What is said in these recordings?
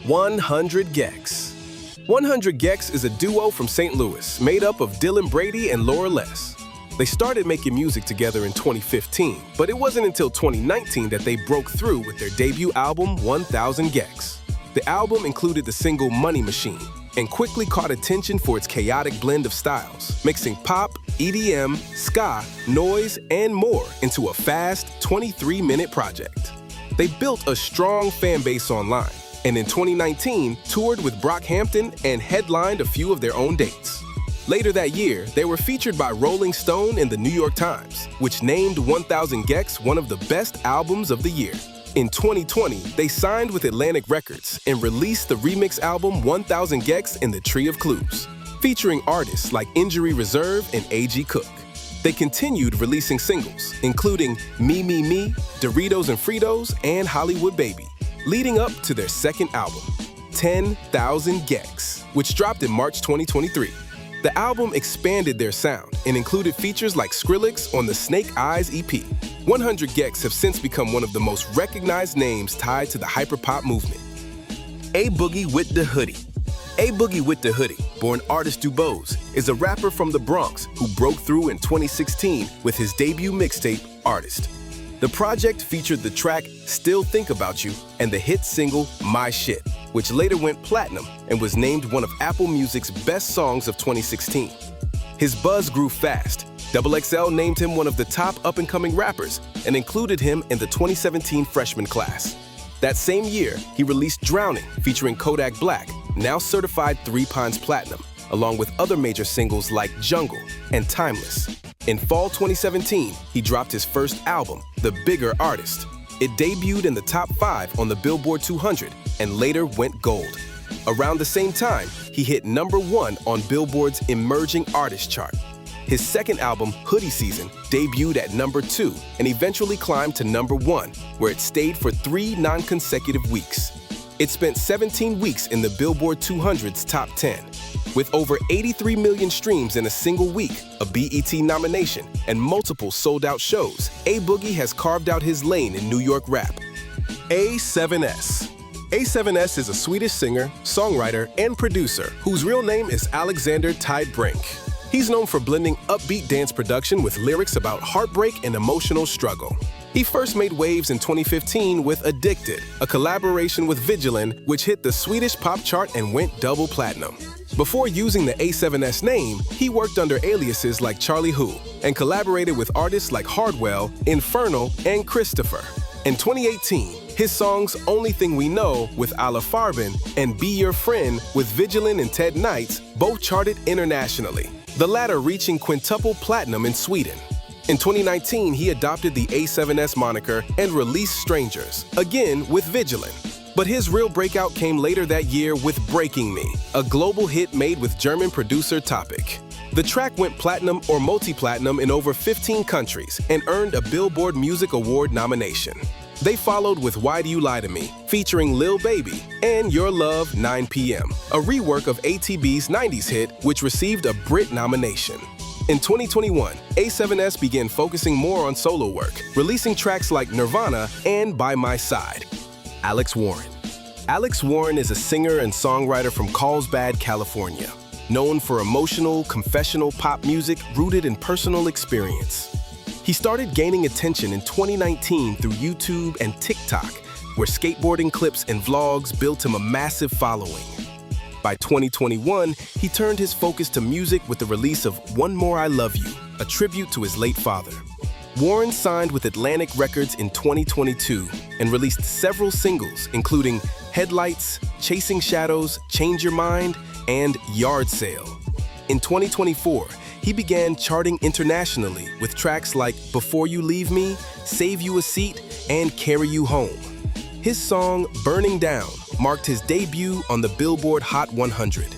100 Gexs. 100 Gexs is a duo from St. Louis made up of Dylan Brady and Laura Les. They started making music together in 2015, but it wasn't until 2019 that they broke through with their debut album, 1000 Gexs. The album included the single Money Machine and quickly caught attention for its chaotic blend of styles, mixing pop, EDM, ska, noise, and more into a fast 23-minute project. They built a strong fan base online, and in 2019 toured with Brockhampton and headlined a few of their own dates. Later that year, they were featured by Rolling Stone and the New York Times, which named 1000 Gexs one of the best albums of the year. In 2020, they signed with Atlantic Records and released the remix album 1000 Gexs in the Tree of Clues, featuring artists like Injury Reserve and A.G. Cook. They continued releasing singles, including Me, Doritos and Fritos, and Hollywood Baby, leading up to their second album, 10,000 Gexs, which dropped in March 2023. The album expanded their sound and included features like Skrillex on the Snake Eyes EP. 100 Gexs have since become one of the most recognized names tied to the hyperpop movement. A Boogie with the Hoodie. A Boogie with the Hoodie, born Artist Dubose, is a rapper from the Bronx who broke through in 2016 with his debut mixtape, Artist. The project featured the track Still Think About You and the hit single My Shit, which later went platinum and was named one of Apple Music's best songs of 2016. His buzz grew fast. XXL named him one of the top up-and-coming rappers and included him in the 2017 freshman class. That same year, he released Drowning, featuring Kodak Black, now certified 3 Pines Platinum, along with other major singles like Jungle and Timeless. In fall 2017, he dropped his first album, The Bigger Artist. It debuted in the top 5 on the Billboard 200 and later went gold. Around the same time, he hit #1 on Billboard's Emerging Artist chart. His second album, Hoodie Season, debuted at #2 and eventually climbed to #1, where it stayed for 3 non-consecutive weeks. It spent 17 weeks in the Billboard 200's top 10. With over 83 million streams in a single week, a BET nomination, and multiple sold-out shows, A Boogie has carved out his lane in New York rap. A7S. A7S is a Swedish singer, songwriter, and producer whose real name is Alexander Tidebrink. He's known for blending upbeat dance production with lyrics about heartbreak and emotional struggle. He first made waves in 2015 with Addicted, a collaboration with Vigilant, which hit the Swedish pop chart and went double platinum. Before using the A7S name, he worked under aliases like Charlie Who and collaborated with artists like Hardwell, Infernal, and Christopher. In 2018, his songs Only Thing We Know with Ala Farben and Be Your Friend with Vigilant and Ted Knights both charted internationally, the latter reaching quintuple platinum in Sweden. In 2019, he adopted the A7S moniker and released Strangers, again with Vigilant. But his real breakout came later that year with Breaking Me, a global hit made with German producer Topic. The track went platinum or multi-platinum in over 15 countries and earned a Billboard Music Award nomination. They followed with Why Do You Lie to Me, featuring Lil Baby, and Your Love 9 p.m., a rework of ATB's 90s hit, which received a Brit nomination. In 2021, A7S began focusing more on solo work, releasing tracks like Nirvana and By My Side. Alex Warren. Alex Warren is a singer and songwriter from Carlsbad, California, known for emotional, confessional pop music rooted in personal experience. He started gaining attention in 2019 through YouTube and TikTok, where skateboarding clips and vlogs built him a massive following. By 2021, he turned his focus to music with the release of One More I Love You, a tribute to his late father. Warren signed with Atlantic Records in 2022 and released several singles, including Headlights, Chasing Shadows, Change Your Mind, and Yard Sale. In 2024, he began charting internationally with tracks like Before You Leave Me, Save You a Seat, and Carry You Home. His song Burning Down marked his debut on the Billboard Hot 100.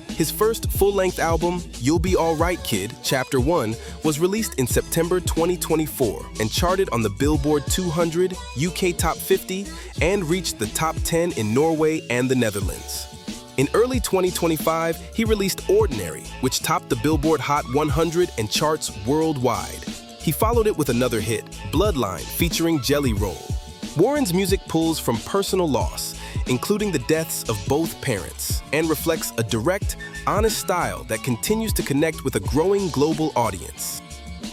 His first full-length album, You'll Be Alright Kid, Chapter 1, was released in September 2024 and charted on the Billboard 200, UK Top 50, and reached the top 10 in Norway and the Netherlands. In early 2025, he released Ordinary, which topped the Billboard Hot 100 and charts worldwide. He followed it with another hit, Bloodline, featuring Jelly Roll. Warren's music pulls from personal loss, including the deaths of both parents, and reflects a direct, honest style that continues to connect with a growing global audience.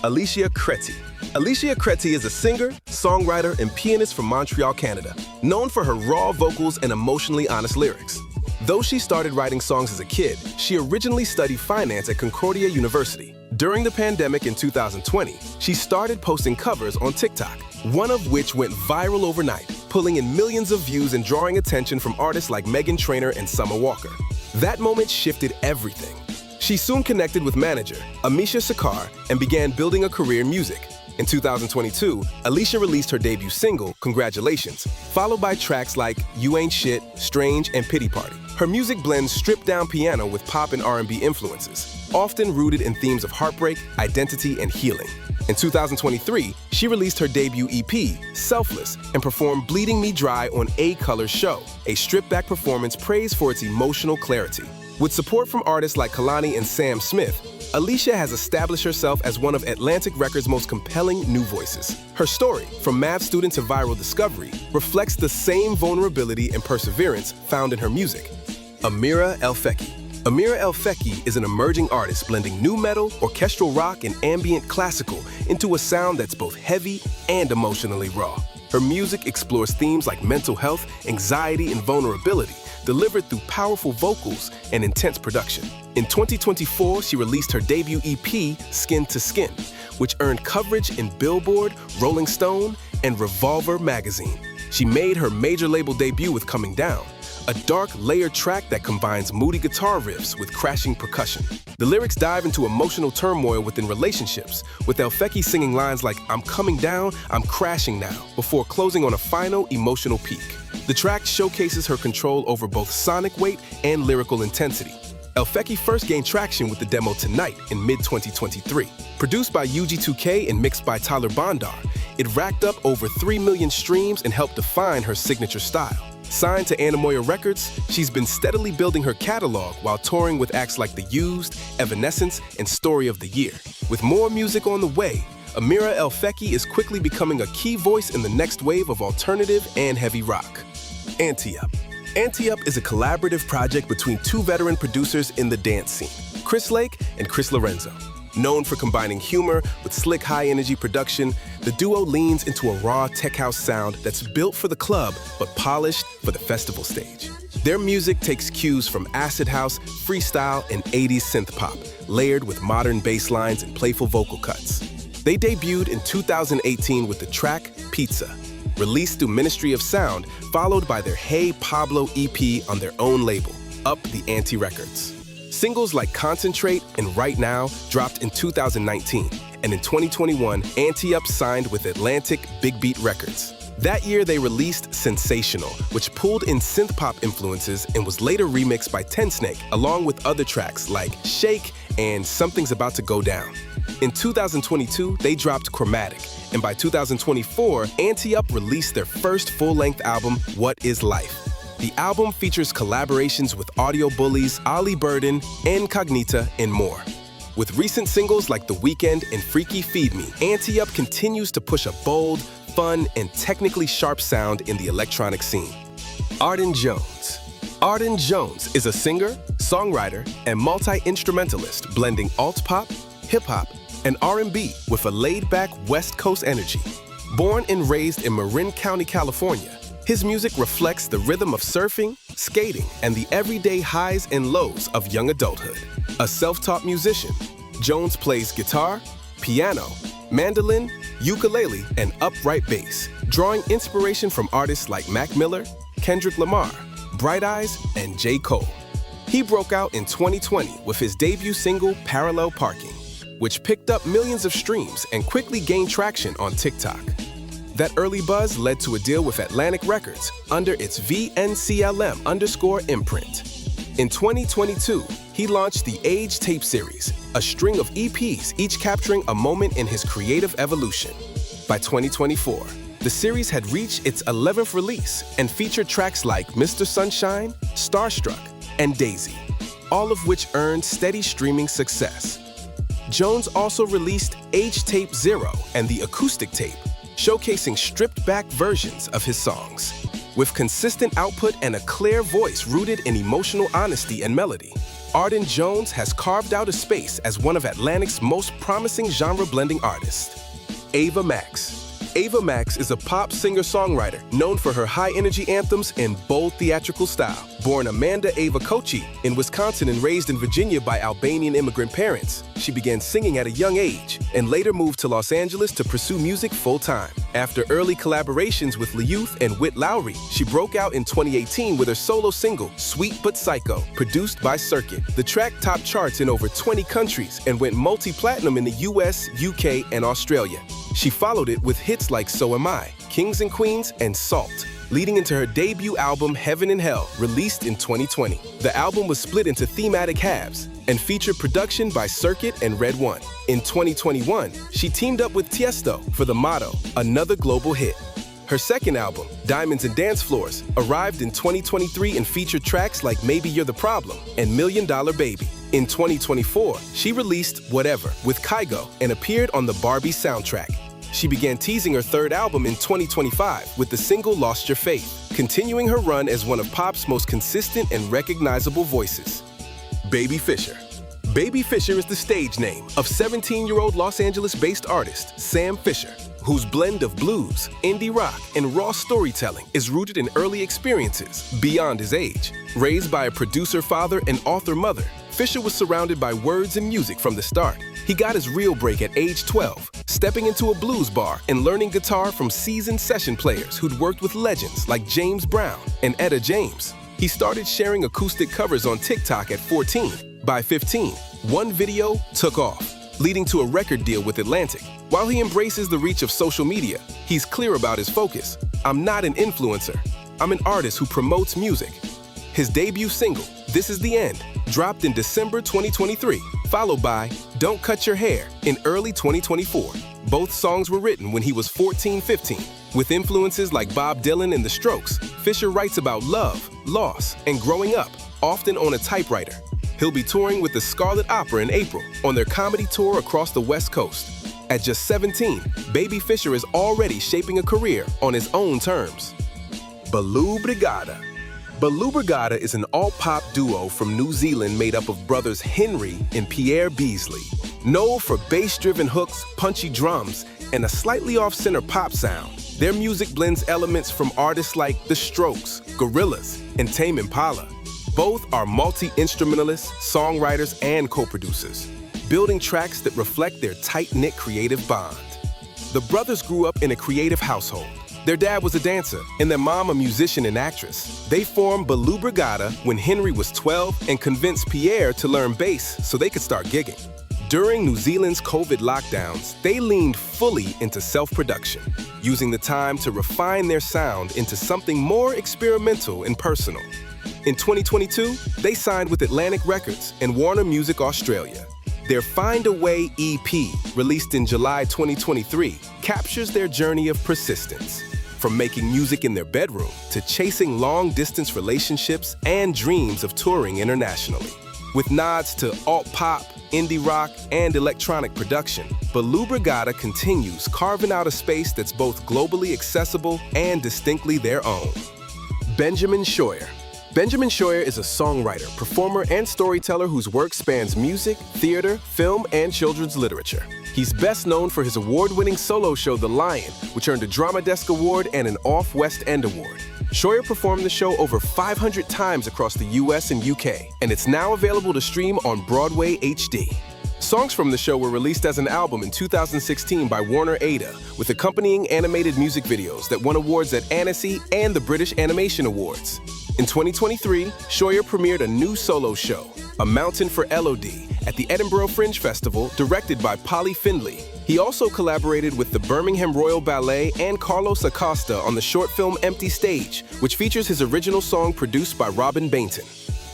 Alicia Cretzy. Alicia Cretzy is a singer, songwriter, and pianist from Montreal, Canada, known for her raw vocals and emotionally honest lyrics. Though she started writing songs as a kid, she originally studied finance at Concordia University. During the pandemic in 2020, she started posting covers on TikTok, one of which went viral overnight, pulling in millions of views and drawing attention from artists like Meghan Trainor and Summer Walker. That moment shifted everything. She soon connected with manager Amisha Sakar and began building a career in music. In 2022, Alicia released her debut single, Congratulations, followed by tracks like You Ain't Shit, Strange, and Pity Party. Her music blends stripped-down piano with pop and R&B influences, often rooted in themes of heartbreak, identity, and healing. In 2023, she released her debut EP, Selfless, and performed Bleeding Me Dry on A Color's show, a stripped-back performance praised for its emotional clarity. With support from artists like Kalani and Sam Smith, Alicia has established herself as one of Atlantic Records' most compelling new voices. Her story, from math student to viral discovery, reflects the same vulnerability and perseverance found in her music. Amira El Feki. Amira El Feki is an emerging artist blending nu metal, orchestral rock, and ambient classical into a sound that's both heavy and emotionally raw. Her music explores themes like mental health, anxiety, and vulnerability, delivered through powerful vocals and intense production. In 2024, she released her debut EP, Skin to Skin, which earned coverage in Billboard, Rolling Stone, and Revolver magazine. She made her major label debut with Coming Down, a dark, layered track that combines moody guitar riffs with crashing percussion. The lyrics dive into emotional turmoil within relationships, with El Feki singing lines like, I'm coming down, I'm crashing now, before closing on a final emotional peak. The track showcases her control over both sonic weight and lyrical intensity. El Feki first gained traction with the demo Tonight in mid-2023. Produced by UG2K and mixed by Tyler Bondar, it racked up over 3 million streams and helped define her signature style. Signed to Anamoya Records, she's been steadily building her catalog while touring with acts like The Used, Evanescence, and Story of the Year. With more music on the way, Amira El Feki is quickly becoming a key voice in the next wave of alternative and heavy rock. AntiUp. AntiUp is a collaborative project between two veteran producers in the dance scene, Chris Lake and Chris Lorenzo. Known for combining humor with slick, high-energy production, the duo leans into a raw tech house sound that's built for the club but polished for the festival stage. Their music takes cues from acid house, freestyle, and 80s synth pop, layered with modern bass lines and playful vocal cuts. They debuted in 2018 with the track Pizza, released through Ministry of Sound, followed by their Hey Pablo EP on their own label, Up the Ante Records. Singles like Concentrate and Right Now dropped in 2019, and in 2021, AntiUp signed with Atlantic Big Beat Records. That year, they released Sensational, which pulled in synth-pop influences and was later remixed by Tensnake, along with other tracks like Shake and Something's About to Go Down. In 2022, they dropped Chromatic, and by 2024, AntiUp released their first full-length album, What Is Life? The album features collaborations with Audio Bullies, Ali Burden, Incognita, and more. With recent singles like The Weeknd and Freaky Feed Me, AntiUp continues to push a bold, fun, and technically sharp sound in the electronic scene. Ardan Jones. Ardan Jones is a singer, songwriter, and multi-instrumentalist blending alt-pop, hip-hop, and R&B with a laid-back West Coast energy. Born and raised in Marin County, California, his music reflects the rhythm of surfing, skating, and the everyday highs and lows of young adulthood. A self-taught musician, Jones plays guitar, piano, mandolin, ukulele, and upright bass, drawing inspiration from artists like Mac Miller, Kendrick Lamar, Bright Eyes, and J. Cole. He broke out in 2020 with his debut single, Parallel Parking, which picked up millions of streams and quickly gained traction on TikTok. That early buzz led to a deal with Atlantic Records under its VNCLM_ imprint. In 2022, he launched the Age Tape Series, a string of EPs each capturing a moment in his creative evolution. By 2024, the series had reached its 11th release and featured tracks like Mr. Sunshine, Starstruck, and Daisy, all of which earned steady streaming success. Jones also released Age Tape 0 and the acoustic tape, showcasing stripped-back versions of his songs. With consistent output and a clear voice rooted in emotional honesty and melody, Ardan Jones has carved out a space as one of Atlantic's most promising genre-blending artists. Ava Max. Ava Max is a pop singer-songwriter known for her high-energy anthems and bold theatrical style. Born Amanda Ava Cretzy in Wisconsin and raised in Virginia by Albanian immigrant parents, she began singing at a young age and later moved to Los Angeles to pursue music full-time. After early collaborations with Youth and Whit Lowry, she broke out in 2018 with her solo single, Sweet But Psycho, produced by Circuit. The track topped charts in over 20 countries and went multi-platinum in the US, UK, and Australia. She followed it with hits like So Am I, Kings and Queens, and Salt, leading into her debut album Heaven and Hell, released in 2020. The album was split into thematic halves and featured production by Circuit and Red One. In 2021, she teamed up with Tiesto for The Motto, another global hit. Her second album, Diamonds and Dance Floors, arrived in 2023 and featured tracks like Maybe You're the Problem and $1 Million Baby. In 2024, she released Whatever with Kygo and appeared on the Barbie soundtrack. She began teasing her third album in 2025 with the single Lost Your Faith, continuing her run as one of pop's most consistent and recognizable voices. Baby Fisher. Baby Fisher is the stage name of 17-year-old Los Angeles-based artist Sam Fisher, whose blend of blues, indie rock, and raw storytelling is rooted in early experiences beyond his age. Raised by a producer father and author mother, Fisher was surrounded by words and music from the start. He got his real break at age 12, stepping into a blues bar and learning guitar from seasoned session players who'd worked with legends like James Brown and Etta James. He started sharing acoustic covers on TikTok at 14. By 15, one video took off, leading to a record deal with Atlantic. While he embraces the reach of social media, he's clear about his focus. I'm not an influencer. I'm an artist who promotes music. His debut single, This Is the End, dropped in December 2023, followed by Don't Cut Your Hair in early 2024. Both songs were written when he was 14-15. With influences like Bob Dylan and The Strokes, Fisher writes about love, loss, and growing up, often on a typewriter. He'll be touring with the Scarlet Opera in April on their comedy tour across the West Coast. At just 17, Baby Fisher is already shaping a career on his own terms. Balubriata. Balubriata is an alt-pop duo from New Zealand made up of brothers Henry and Pierre Beasley. Known for bass-driven hooks, punchy drums, and a slightly off-center pop sound, their music blends elements from artists like The Strokes, Gorillaz, and Tame Impala. Both are multi-instrumentalists, songwriters, and co-producers, building tracks that reflect their tight-knit creative bond. The brothers grew up in a creative household. Their dad was a dancer, and their mom a musician and actress. They formed Balubriata when Henry was 12 and convinced Pierre to learn bass so they could start gigging. During New Zealand's COVID lockdowns, they leaned fully into self-production, using the time to refine their sound into something more experimental and personal. In 2022, they signed with Atlantic Records and Warner Music Australia. Their Find a Way EP, released in July 2023, captures their journey of persistence, from making music in their bedroom to chasing long-distance relationships and dreams of touring internationally. With nods to alt-pop, indie rock, and electronic production, Balubriata continues carving out a space that's both globally accessible and distinctly their own. Benjamin Scheuer. Benjamin Scheuer is a songwriter, performer, and storyteller whose work spans music, theater, film, and children's literature. He's best known for his award-winning solo show, The Lion, which earned a Drama Desk Award and an Off West End Award. Scheuer performed the show over 500 times across the US and UK, and it's now available to stream on Broadway HD. Songs from the show were released as an album in 2016 by Warner Ada, with accompanying animated music videos that won awards at Annecy and the British Animation Awards. In 2023, Scheuer premiered a new solo show, A Mountain for Elodie, at the Edinburgh Fringe Festival, directed by Polly Findlay. He also collaborated with the Birmingham Royal Ballet and Carlos Acosta on the short film Empty Stage, which features his original song produced by Robin Bainton.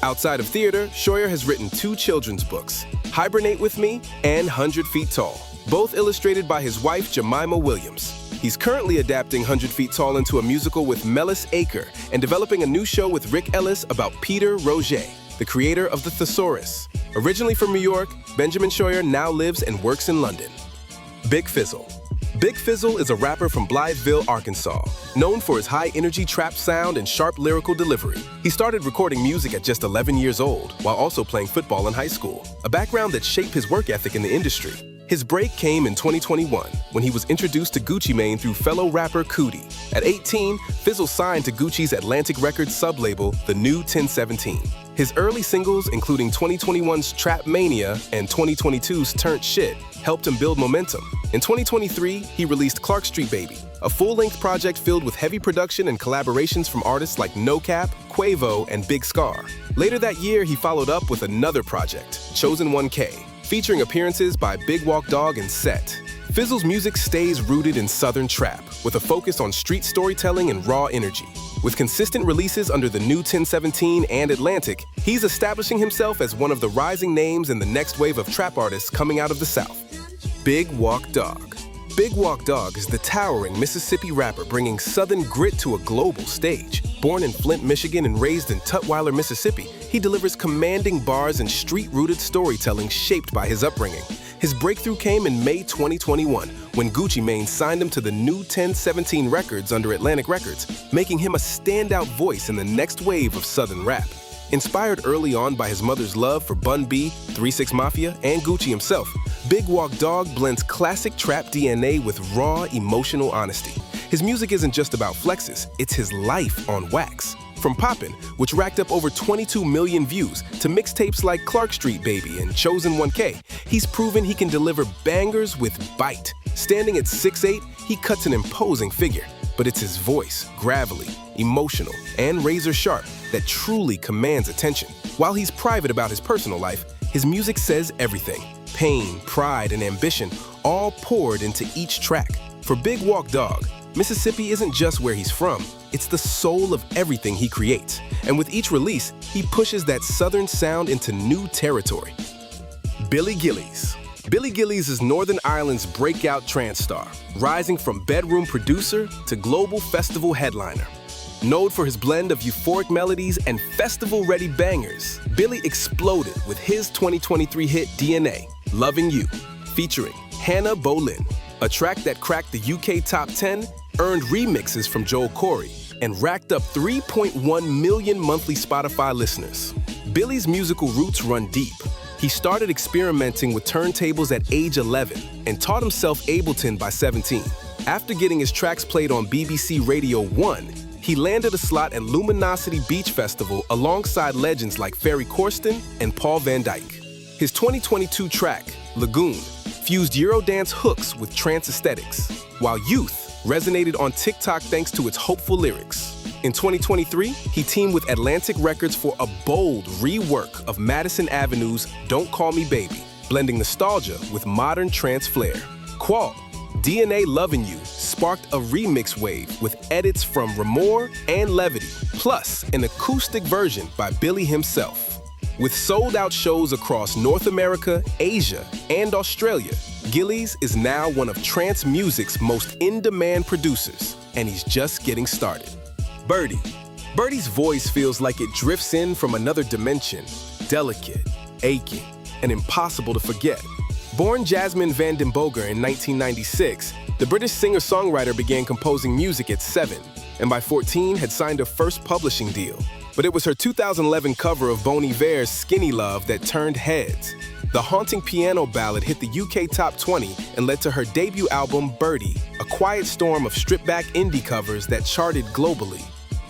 Outside of theater, Scheuer has written 2 children's books, Hibernate With Me and 100 Feet Tall, both illustrated by his wife Jemima Williams. He's currently adapting 100 Feet Tall into a musical with Mellis Aker and developing a new show with Rick Ellis about Peter Roget, the creator of The Thesaurus. Originally from New York, Benjamin Scheuer now lives and works in London. Big Fizzle. Big Fizzle is a rapper from Blytheville, Arkansas, known for his high-energy trap sound and sharp lyrical delivery. He started recording music at just 11 years old, while also playing football in high school, a background that shaped his work ethic in the industry. His break came in 2021, when he was introduced to Gucci Mane through fellow rapper Hoodie. At 18, Fizzle signed to Gucci's Atlantic Records sub-label, The New 1017. His early singles, including 2021's Trap Mania and 2022's Turnt Shit, helped him build momentum. In 2023, he released Clark Street Baby, a full-length project filled with heavy production and collaborations from artists like No Cap, Quavo, and Big Scar. Later that year, he followed up with another project, Chosen 1K, featuring appearances by Big Walk Dog and Set. Fizzle's music stays rooted in Southern trap, with a focus on street storytelling and raw energy. With consistent releases under the New 1017 and Atlantic, he's establishing himself as one of the rising names in the next wave of trap artists coming out of the South. Big Walk Dog. Big Walk Dog is the towering Mississippi rapper bringing Southern grit to a global stage. Born in Flint, Michigan and raised in Tutwiler, Mississippi, he delivers commanding bars and street-rooted storytelling shaped by his upbringing. His breakthrough came in May 2021, when Gucci Mane signed him to the New 1017 Records under Atlantic Records, making him a standout voice in the next wave of Southern rap. Inspired early on by his mother's love for Bun B, 3 6 Mafia, and Gucci himself, Big Walk Dog blends classic trap DNA with raw, emotional honesty. His music isn't just about flexes, it's his life on wax. From Poppin', which racked up over 22 million views, to mixtapes like Clark Street Baby and Chosen 1K, he's proven he can deliver bangers with bite. Standing at 6'8", he cuts an imposing figure. But it's his voice, gravelly, emotional, and razor-sharp, that truly commands attention. While he's private about his personal life, his music says everything. Pain, pride, and ambition, all poured into each track. For Big Walk Dog, Mississippi isn't just where he's from, it's the soul of everything he creates. And with each release, he pushes that Southern sound into new territory. Billy Gillies. Billy Gillies is Northern Ireland's breakout trance star, rising from bedroom producer to global festival headliner. Known for his blend of euphoric melodies and festival-ready bangers, Billy exploded with his 2023 hit DNA, Loving You, featuring Hannah Boleyn, a track that cracked the UK Top 10, earned remixes from Joel Corey, and racked up 3.1 million monthly Spotify listeners. Billy's musical roots run deep. He started experimenting with turntables at age 11 and taught himself Ableton by 17. After getting his tracks played on BBC Radio 1, he landed a slot at Luminosity Beach Festival alongside legends like Ferry Corsten and Paul van Dyk. His 2022 track, Lagoon, fused Eurodance hooks with trance aesthetics, while Youth resonated on TikTok thanks to its hopeful lyrics. In 2023, he teamed with Atlantic Records for a bold rework of Madison Avenue's Don't Call Me Baby, blending nostalgia with modern trance flair. Qual, DNA Lovin' You sparked a remix wave with edits from Remor and Levity, plus an acoustic version by Billy himself. With sold-out shows across North America, Asia, and Australia, Gillies is now one of trance music's most in-demand producers, and he's just getting started. Birdie. Birdie's voice feels like it drifts in from another dimension, delicate, aching, and impossible to forget. Born Jasmine Van Den Boger in 1996, the British singer-songwriter began composing music at 7, and by 14 had signed her first publishing deal. But it was her 2011 cover of Bon Iver's Skinny Love that turned heads. The haunting piano ballad hit the UK Top 20 and led to her debut album, Birdie, a quiet storm of stripped-back indie covers that charted globally.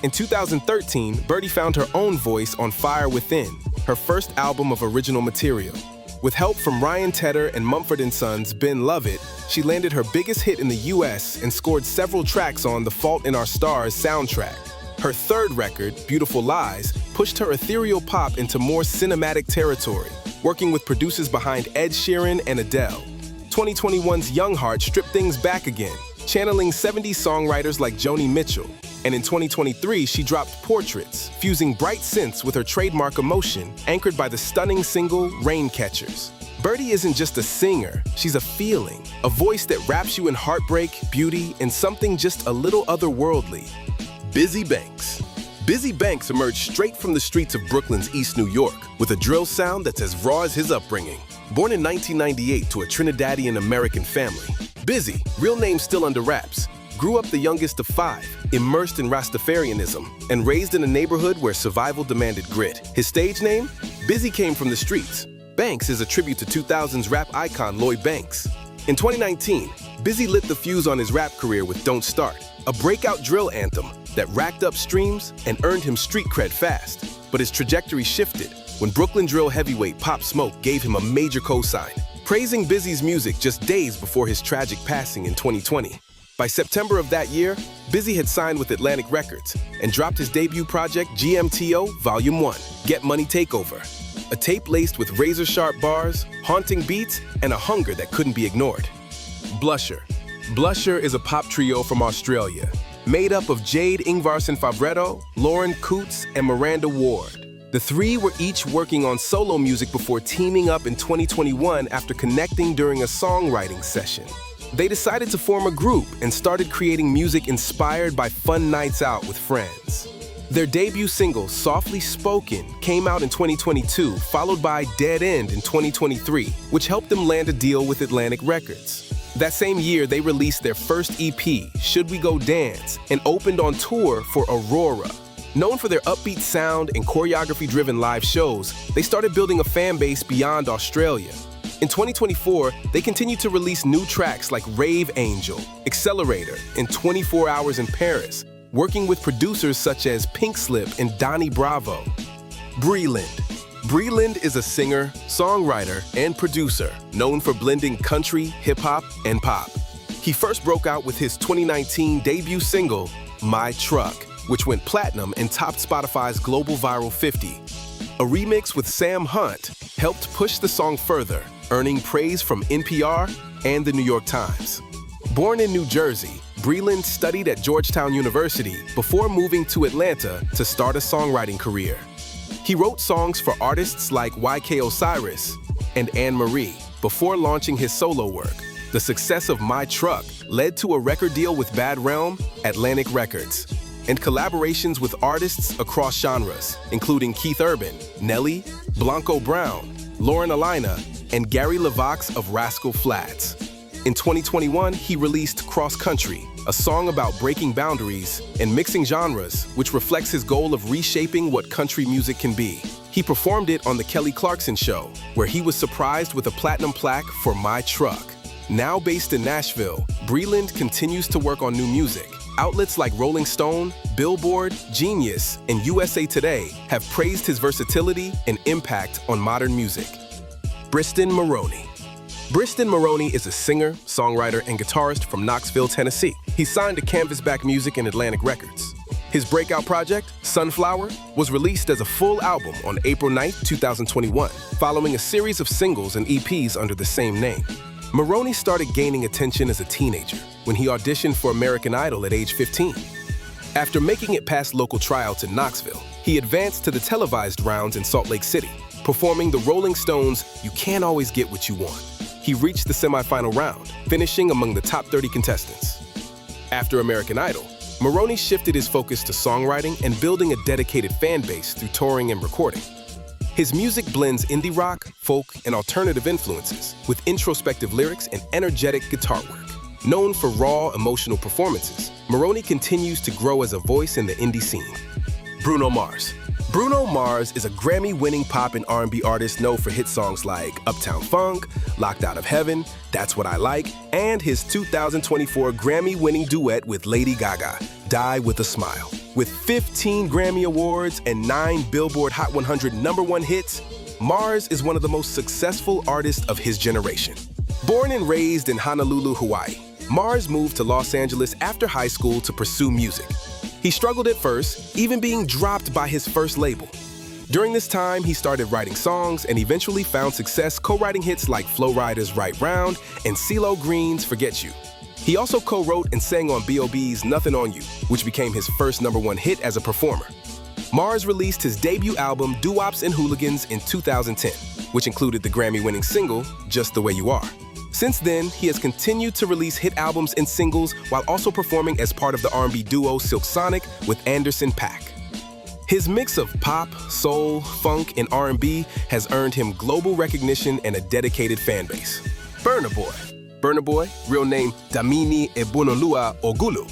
In 2013, Birdie found her own voice on Fire Within, her first album of original material. With help from Ryan Tedder and Mumford & Sons' Ben Lovett, she landed her biggest hit in the US and scored several tracks on The Fault in Our Stars soundtrack. Her third record, Beautiful Lies, pushed her ethereal pop into more cinematic territory, working with producers behind Ed Sheeran and Adele. 2021's Young Heart stripped things back again, channeling 70s songwriters like Joni Mitchell. And in 2023, she dropped Portraits, fusing bright synths with her trademark emotion, anchored by the stunning single Raincatchers. Birdie isn't just a singer, she's a feeling, a voice that wraps you in heartbreak, beauty, and something just a little otherworldly. Bizzy Banks. Bizzy Banks emerged straight from the streets of Brooklyn's East New York with a drill sound that's as raw as his upbringing. Born in 1998 to a Trinidadian-American family, Bizzy, real name still under wraps, grew up the youngest of 5, immersed in Rastafarianism, and raised in a neighborhood where survival demanded grit. His stage name? Bizzy came from the streets. Banks is a tribute to 2000s rap icon Lloyd Banks. In 2019, Bizzy lit the fuse on his rap career with Don't Start, a breakout drill anthem that racked up streams and earned him street cred fast. But his trajectory shifted when Brooklyn drill heavyweight Pop Smoke gave him a major cosign, praising Bizzy's music just days before his tragic passing in 2020. By September of that year, Bizzy had signed with Atlantic Records and dropped his debut project GMTO Volume 1, Get Money Takeover, a tape laced with razor-sharp bars, haunting beats, and a hunger that couldn't be ignored. Blusher. Blusher is a pop trio from Australia, made up of Jade Ingvarsson Favretto, Lauren Coots, and Miranda Ward. The three were each working on solo music before teaming up in 2021 after connecting during a songwriting session. They decided to form a group and started creating music inspired by fun nights out with friends. Their debut single, Softly Spoken, came out in 2022, followed by Dead End in 2023, which helped them land a deal with Atlantic Records. That same year, they released their first EP, Should We Go Dance, and opened on tour for Aurora. Known for their upbeat sound and choreography-driven live shows, they started building a fan base beyond Australia. In 2024, they continued to release new tracks like Rave Angel, Accelerator, and 24 Hours in Paris, working with producers such as Pink Slip and Donnie Bravo. Breeland. Breeland is a singer, songwriter, and producer known for blending country, hip-hop, and pop. He first broke out with his 2019 debut single, My Truck, which went platinum and topped Spotify's Global Viral 50. A remix with Sam Hunt helped push the song further, earning praise from NPR and the New York Times. Born in New Jersey, Breeland studied at Georgetown University before moving to Atlanta to start a songwriting career. He wrote songs for artists like YK Osiris and Anne Marie before launching his solo work. The success of My Truck led to a record deal with Bad Realm, Atlantic Records, and collaborations with artists across genres, including Keith Urban, Nelly, Blanco Brown, Lauren Alina, and Gary LeVox of Rascal Flatts. In 2021, he released Cross Country, a song about breaking boundaries and mixing genres, which reflects his goal of reshaping what country music can be. He performed it on The Kelly Clarkson Show, where he was surprised with a platinum plaque for My Truck. Now based in Nashville, Breeland continues to work on new music. Outlets like Rolling Stone, Billboard, Genius, and USA Today have praised his versatility and impact on modern music. Bristen Moron. Bristen Moron is a singer, songwriter, and guitarist from Knoxville, Tennessee. He signed to Canvasback Music and Atlantic Records. His breakout project, Sunflower, was released as a full album on April 9, 2021, following a series of singles and EPs under the same name. Moron started gaining attention as a teenager when he auditioned for American Idol at age 15. After making it past local tryouts in Knoxville, he advanced to the televised rounds in Salt Lake City, performing the Rolling Stones' You Can't Always Get What You Want. He reached the semifinal round, finishing among the top 30 contestants. After American Idol, Moron shifted his focus to songwriting and building a dedicated fan base through touring and recording. His music blends indie rock, folk, and alternative influences with introspective lyrics and energetic guitar work. Known for raw, emotional performances, Moron continues to grow as a voice in the indie scene. Bruno Mars. Bruno Mars is a Grammy-winning pop and R&B artist known for hit songs like Uptown Funk, Locked Out of Heaven, That's What I Like, and his 2024 Grammy-winning duet with Lady Gaga, Die With a Smile. With 15 Grammy Awards and 9 Billboard Hot 100 #1 hits, Mars is one of the most successful artists of his generation. Born and raised in Honolulu, Hawaii, Mars moved to Los Angeles after high school to pursue music. He struggled at first, even being dropped by his first label. During this time, he started writing songs and eventually found success co-writing hits like Flo Rida's Right Round and CeeLo Green's Forget You. He also co-wrote and sang on B.O.B.'s Nothing on You, which became his first #1 hit as a performer. Mars released his debut album Doo-Wops and Hooligans in 2010, which included the Grammy-winning single Just the Way You Are. Since then, he has continued to release hit albums and singles while also performing as part of the R&B duo Silk Sonic with Anderson .Paak. His mix of pop, soul, funk, and R&B has earned him global recognition and a dedicated fan base. Burna Boy. Burna Boy, real name Damini Ebunolua Ogulu,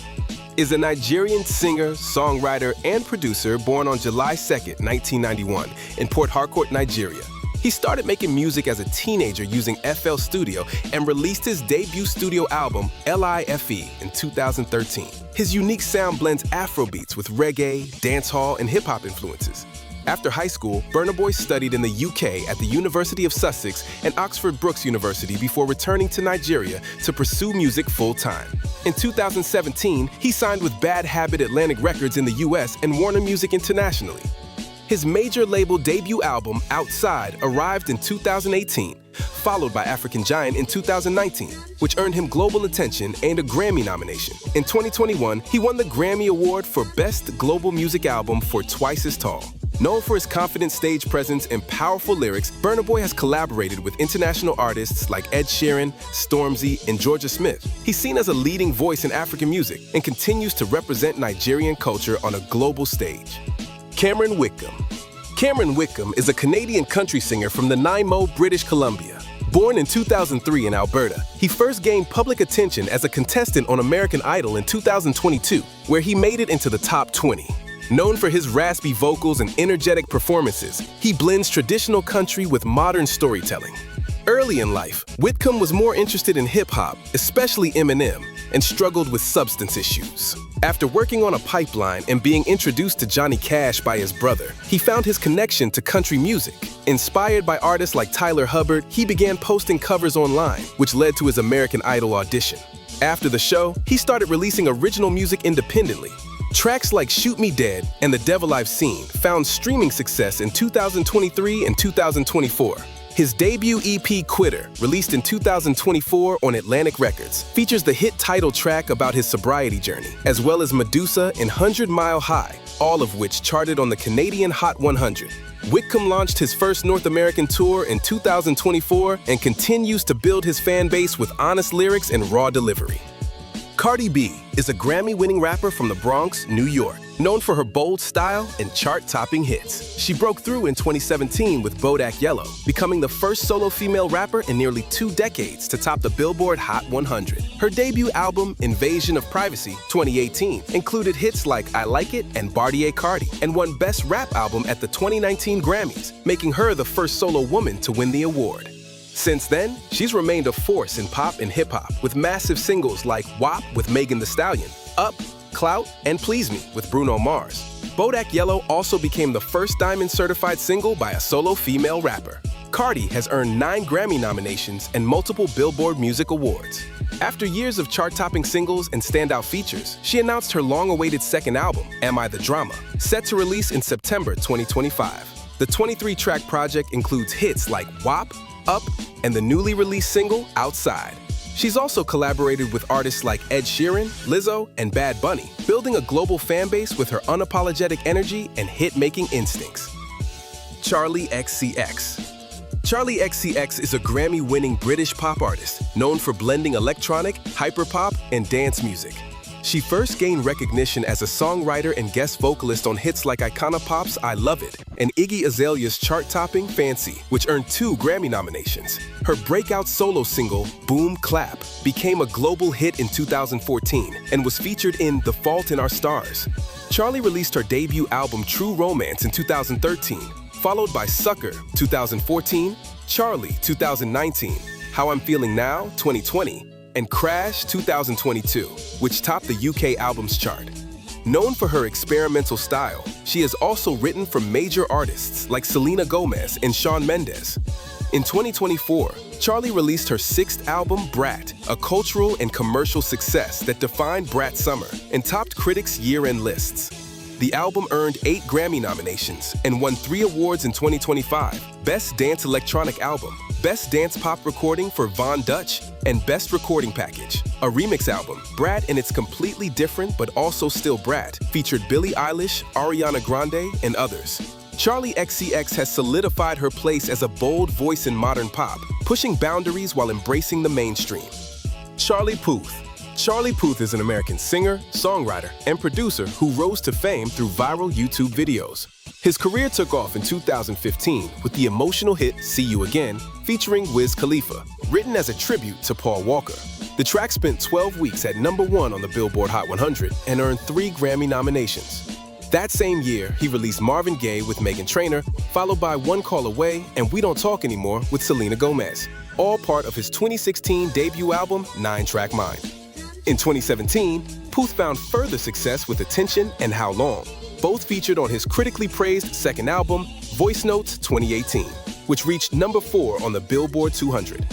is a Nigerian singer, songwriter, and producer born on July 2, 1991, in Port Harcourt, Nigeria. He started making music as a teenager using FL Studio and released his debut studio album, LIFE, in 2013. His unique sound blends Afrobeats with reggae, dancehall, and hip-hop influences. After high school, Burna Boy studied in the UK at the University of Sussex and Oxford Brookes University before returning to Nigeria to pursue music full-time. In 2017, he signed with Bad Habit Atlantic Records in the US and Warner Music internationally. His major label debut album, Outside, arrived in 2018, followed by African Giant in 2019, which earned him global attention and a Grammy nomination. In 2021, he won the Grammy Award for Best Global Music Album for Twice as Tall. Known for his confident stage presence and powerful lyrics, Burna Boy has collaborated with international artists like Ed Sheeran, Stormzy, and Georgia Smith. He's seen as a leading voice in African music and continues to represent Nigerian culture on a global stage. Cameron Wickham. Cameron Wickham is a Canadian country singer from Nanaimo, British Columbia. Born in 2003 in Alberta, he first gained public attention as a contestant on American Idol in 2022, where he made it into the top 20. Known for his raspy vocals and energetic performances, he blends traditional country with modern storytelling. Early in life, Wickham was more interested in hip-hop, especially Eminem, and struggled with substance issues. After working on a pipeline and being introduced to Johnny Cash by his brother, he found his connection to country music. Inspired by artists like Tyler Hubbard, he began posting covers online, which led to his American Idol audition. After the show, he started releasing original music independently. Tracks like Shoot Me Dead and The Devil I've Seen found streaming success in 2023 and 2024. His debut EP, Quitter, released in 2024 on Atlantic Records, features the hit title track about his sobriety journey, as well as Medusa and 100 Mile High, all of which charted on the Canadian Hot 100. Wickham launched his first North American tour in 2024 and continues to build his fan base with honest lyrics and raw delivery. Cardi B is a Grammy-winning rapper from the Bronx, New York, known for her bold style and chart-topping hits. She broke through in 2017 with Bodak Yellow, becoming the first solo female rapper in nearly 2 decades to top the Billboard Hot 100. Her debut album, Invasion of Privacy, 2018, included hits like I Like It and Bartier Cardi, and won Best Rap Album at the 2019 Grammys, making her the first solo woman to win the award. Since then, she's remained a force in pop and hip-hop, with massive singles like WAP with Megan Thee Stallion, Up, Clout, and Please Me with Bruno Mars. Bodak Yellow also became the first Diamond-certified single by a solo female rapper. Cardi has earned 9 Grammy nominations and multiple Billboard Music Awards. After years of chart-topping singles and standout features, she announced her long-awaited second album, Am I the Drama, set to release in September 2025. The 23-track project includes hits like WAP, Up, and the newly released single, Outside. She's also collaborated with artists like Ed Sheeran, Lizzo, and Bad Bunny, building a global fan base with her unapologetic energy and hit-making instincts. Charli XCX. Charli XCX is a Grammy-winning British pop artist known for blending electronic, hyperpop, and dance music. She first gained recognition as a songwriter and guest vocalist on hits like Iconopop's I Love It and Iggy Azalea's chart-topping Fancy, which earned 2 Grammy nominations. Her breakout solo single, Boom Clap, became a global hit in 2014 and was featured in The Fault in Our Stars. Charli released her debut album True Romance in 2013, followed by Sucker 2014, Charli 2019, How I'm Feeling Now 2020, and Crash 2022, which topped the UK Albums Chart. Known for her experimental style, she has also written for major artists like Selena Gomez and Shawn Mendes. In 2024, Charli released her 6th album, Brat, a cultural and commercial success that defined Brat Summer and topped critics' year-end lists. The album earned 8 Grammy nominations and won 3 awards in 2025, Best Dance Electronic Album, Best Dance Pop Recording for Von Dutch, and Best Recording Package. A remix album, Brat and It's Completely Different But Also Still Brat, featured Billie Eilish, Ariana Grande, and others. Charli XCX has solidified her place as a bold voice in modern pop, pushing boundaries while embracing the mainstream. Charlie Puth. Charlie Puth is an American singer, songwriter, and producer who rose to fame through viral YouTube videos. His career took off in 2015 with the emotional hit See You Again, featuring Wiz Khalifa, written as a tribute to Paul Walker. The track spent 12 weeks at #1 on the Billboard Hot 100 and earned 3 Grammy nominations. That same year, he released Marvin Gaye with Meghan Trainor, followed by One Call Away and We Don't Talk Anymore with Selena Gomez, all part of his 2016 debut album, 9-Track Mind. In 2017, Puth found further success with Attention and How Long, both featured on his critically praised second album, Voice Notes 2018, which reached #4 on the Billboard 200.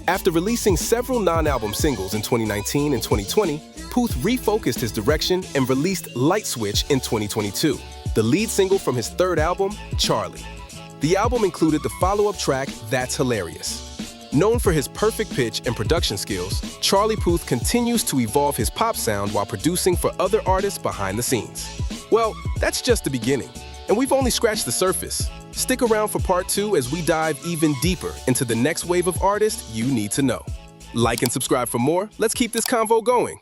After releasing several non-album singles in 2019 and 2020, Puth refocused his direction and released Light Switch in 2022, the lead single from his third album, Charli. The album included the follow-up track, That's Hilarious. Known for his perfect pitch and production skills, Charli Puth continues to evolve his pop sound while producing for other artists behind the scenes. Well, that's just the beginning, and we've only scratched the surface. Stick around for part 2 as we dive even deeper into the next wave of artists you need to know. Like and subscribe for more. Let's keep this convo going.